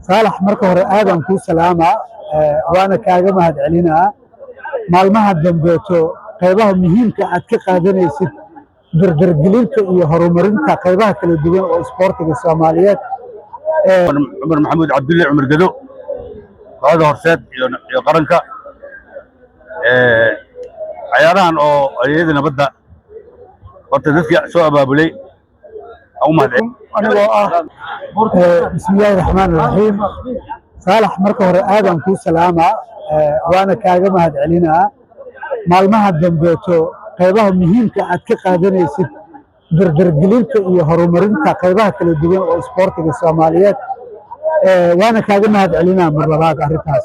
صالح marka hore aadan ku salaama waana kaaga mahadcelinaa maalmaha dambeeto qaybaha muhiimka aad ka qaadanaysid dardargelinta iyo horumarinta qaybaha kala duwan oo isboortiga Soomaaliyeed عمر محمود عبد الله عمر قدو هذا هرسات يا قرنكا عياران او ايدنا بدا horta dadka soo abaabulay او mahadcelin bismillaahi raxmaani raxiim Saalax marka hore aadan ku salaama waana kaaga mahadcelinaa maalmaha dambeeto qaybaha muhiimka aad ka qaadanaysid dardargelinta iyo horumarinta qaybaha kala duwan oo isboortiga Soomaaliyeed waana kaaga mahadcelinaa mar labaad arrintaas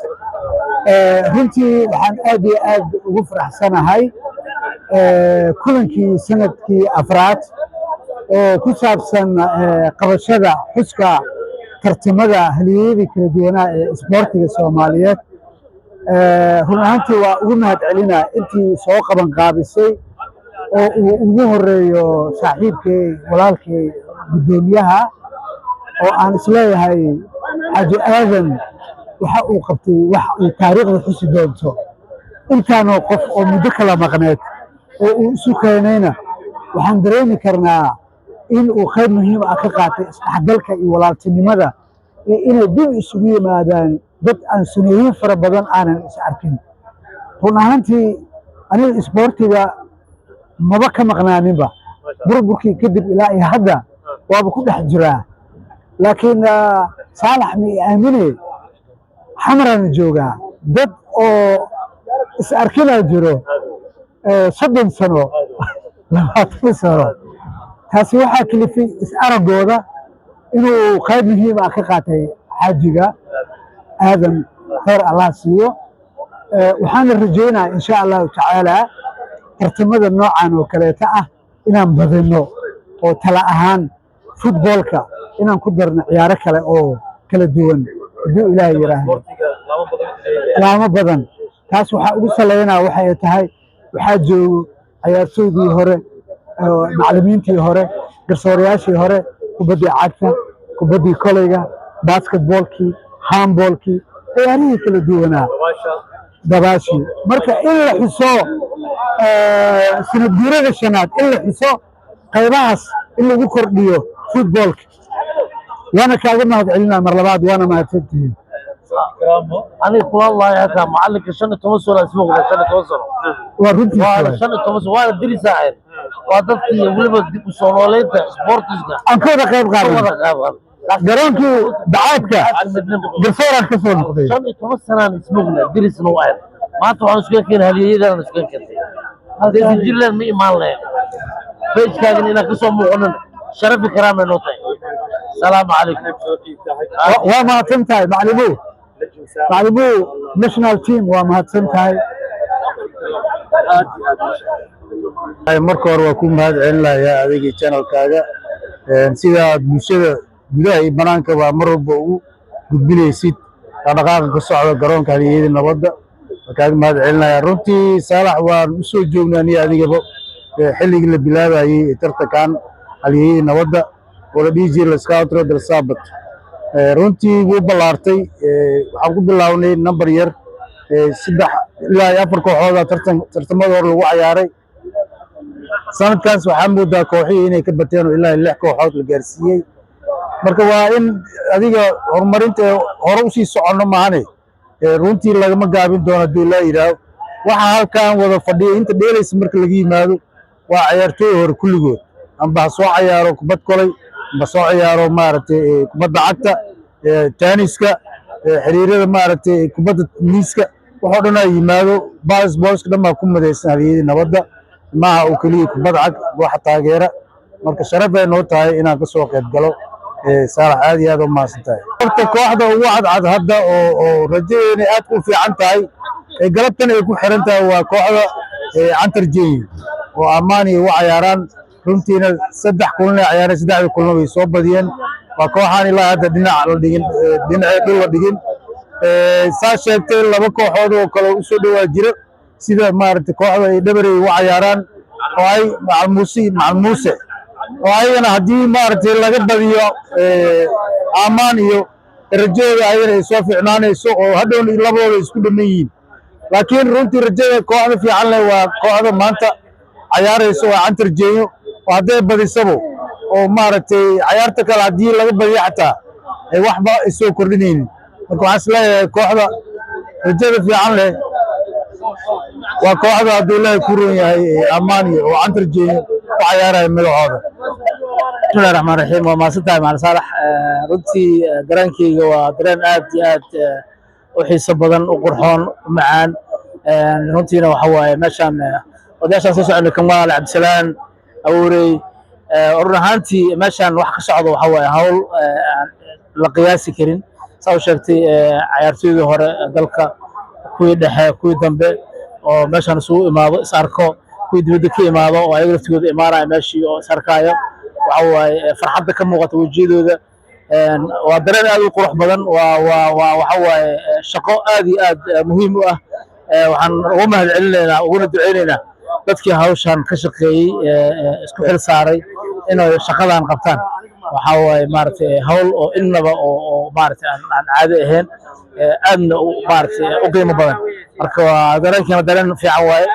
runtii waxaan aad iyo aad ugu faraxsanahay kulankii sanadkii afraad oo ku saabsan qabashada xuska tartamada halyeeyada kala duwanaa ee isboortiga Soomaaliyeed run ahaantii waa ugu mahadcelinaa intii soo qaban qaabisay oo uu ugu horeeyo saaxiibkay walaalkay gudoomiyaha oo aan isleeyahay Xaaji Aadan waxa uu qabtay wax uu taariikhda xusi doonto intaanoo qof oo muddo kala maqneed oo uu isu keenayna waxaan dareemi karnaa in uu qayb muhiim ah ka qaatay isdhexgalka iyo walaaltinimada inay dib isugu yimaadaan dad aan sanooyin fara badan aanan is arkin run ahaantii aniga isboortiga maba ka maqnaaninba burburkii kadib ilaa iyo hadda waaba ku dhex jiraa laakiin Saalax mi aamine xamarana joogaa dad oo is arkina jiro 30 sano 20 sano taasi waxaa kalifay is aragooda inuu qayb muhiim ah ka qaatay xaajiga aadan khayr Allah siiyo waxaan rajaynayaa insha Allah tacaala tartamada noocan oo kaleeta ah inaan badino oo tala ahaan footballka inaan ku darno ciyaaro kale oo kala duwan hadii Ilaahay yiraahdo lama badan taas waxa ugu saleynaa waxay tahay waxaa joogo ciyaartoydii hore macallimiintii hore garsoorayaashii hore kubadda cagta kubaddii kolayga basketballkii handballkii ciyaarihii kala duwanaa dabaashii marka in la xuso sanad guurada shanaad in la xuso qaybahaas in lagu kordhiyo footballka وانا كاغا mahadcelinaa mar labaad waana mahadsantihiin aniga kula laayaka macallinka 15 sano isma qaba 15 sano waa runtii waa 15 waa dirisaayn waa dadkii waliba dib u soo nooleynta sportiska aan ka wada qayb qaadan garoonkii dacaadka garsooraan ka soo noqday 15 sano isma qaba dirisna waa maanta waxaan isku keenay halyeeyadana isku keenay hadii jirleen ma imaan lahayn beejkaagan inaan ka soo muuqanan sharafi karaama noo tahay السلام عليكم وما تنتهي معلمو ناشونال تيم وما تنتهي marka hore waa ku mahadcelinayaa adiga channelkaaga sida bulshada gudaha iyo banaanka waa mar walba ugu gudbinaysid dhaqdhaqaaqa ka socda garoonka halyeeyada nabadda kaaga mahadcelinayaa runtii Saalax waan u soo joognaa adigaba xilligii la bilaabayay tartankan halyeeyada nabadda wala DJ la scoutro del sabat runtii wuu balaartay waxaan ku bilawnay number yar 3 ilaa 4 kooxood tartamada hor lagu ciyaaray sanadkaas waxaan moodaa kooxihii inay ka bateen ilaa 6 kooxood la gaarsiiyay marka waa in adiga horumarinta hore u sii socono maahane runtii lagama gaabin doono hadii la yiraahdo waxa halkaan wada fadhiyo inta dheelaysa marka laga yimaado waa ciyaartooy hore kulligood amba soo ciyaaro kubad kolay basoo ciyaaro maaragtay kubadda cagta tenniska xiriirada maaragtay kubadda miiska waxa dhan ay yimaado basketballka dhammaan ku madaysan halyeeyada nabadda maaha oo kaliya kubadda cag waxa taageera marka sharaf ay noo tahay inaan ka soo qayb galo Saalax aad iyo aad u mahadsantahay horta kooxda ugu cadcad hadda oo rajadeena aad u fiican tahay galabtan ay ku xiran tahay waa kooxda Cantar Jeey oo Ammaani u ciyaaraan runtiina 3 kulan ay ciyaareen 3 kulan way soo badiyeen waa kooxan ilaa hadda dhinac la dhigin saa sheegtay 2 kooxood oo kale u soo dhawaa jira sida maaragtay kooxda ay dhabarey u ciyaaraan oo ay macalmuuse oo ayagana haddii maaragtay laga badiyo Ammaan iyo rajada ayay soo fiicnaanayso oo hadhow labadooda isku dhaman yihiin laakiin runtii rajada kooxda fiican leh waa kooxda maanta ciyaarayso waa Cantar Jeeyo oo hadday badisabo oo maaragtay ciyaarta kale haddii laga badiyo xataa ay waxba isoo kordhinaynin marka waxaan isleeyahay kooxda rajada fiican leh waa kooxda hadduu ilaahay ku roon yahay Ammaani oo Cantar Jeeyo ku ciyaaraya magacooda. bismillahi raxmaani raxiim waa mahadsantahay macalin saalax runtii dareenkayga waa dareen aad iyo aad u xiiso badan u qurxoon u macaan runtiina waxa waaye meeshaan odayaashaan soo soconay Kamaal Cabdisalaan Awoorey run ahaantii meeshaan wax ka socdo waxa waaye hawl la qiyaasi karin saa u sheegtay ciyaartoydii hore dalka kuwii dhexe kuwii dambe oo meeshaan isugu imaado is arko kuwii dibadda ka imaado oo ayaga laftigooda imaanaya meeshii oo is arkaayo waxa waaye farxadda ka muuqata wejiyadooda waa dareen aad u qurux badan waxa waaye shaqo aad iyo aad muhiim u ah waxaan ugu mahadcelinaynaa uguna duceynaynaa dadkii hawshan ka shaqeeyey isku xil saaray inay shaqadan qabtaan waxa waaye maaragtay hawl oo innaba oo maaragtay aan caadi ahayn aadna maaragtay u qiimo badan marka waa dareenkiina dareen fiican waaye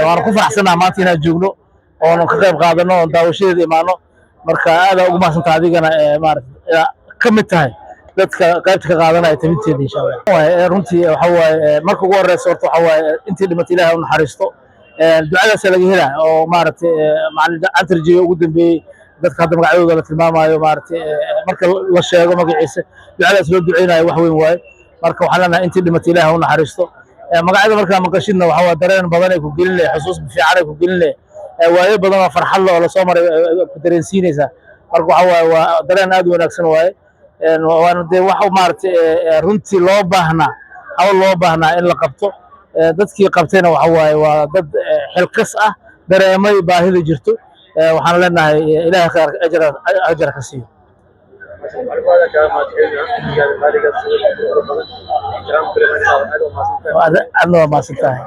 waana ku faraxsanahay maanta inaan joogno oonu ka qayb qaadano oon daawashadeeda imaano marka aad ugu mahadsantahay adigana maaragtay ka mid tahay dadka qaybta ka qaadanaya tabinteeda insha Allah runtii waxa waaye marka ugu horeysa horta waxa waaye intii dhimatay Ilaahay u naxariisto ducadaas laga helaa oo maaragtay macallin Cantar Jeeyo ugu dambeeyay dadka hadda magacyadooda la tilmaamayo maaragtay marka la sheego magaciisa ducadaas loo duceynayo wax weyn waaye marka waxaan leenahay intii dhimatay Ilaahay u naxariisto magacyada marka maqashidna waxa waa dareen badan ay ku gelinay xusuus fiican ay ku gelinay waayo badan oo farxad leh oo la soo maray ku dareensiinaysa marka waxa waaye waa dareen aad u wanaagsan waaye waana dee wax maaragtay runtii loo baahnaa hawl loo baahnaa in la qabto dadkii qabtayna waxa waaye waa dad xilkas ah dareemay baahida jirto waxaan leenahay Ilaahay khayr ajra ka siiyo waa mahadsantahay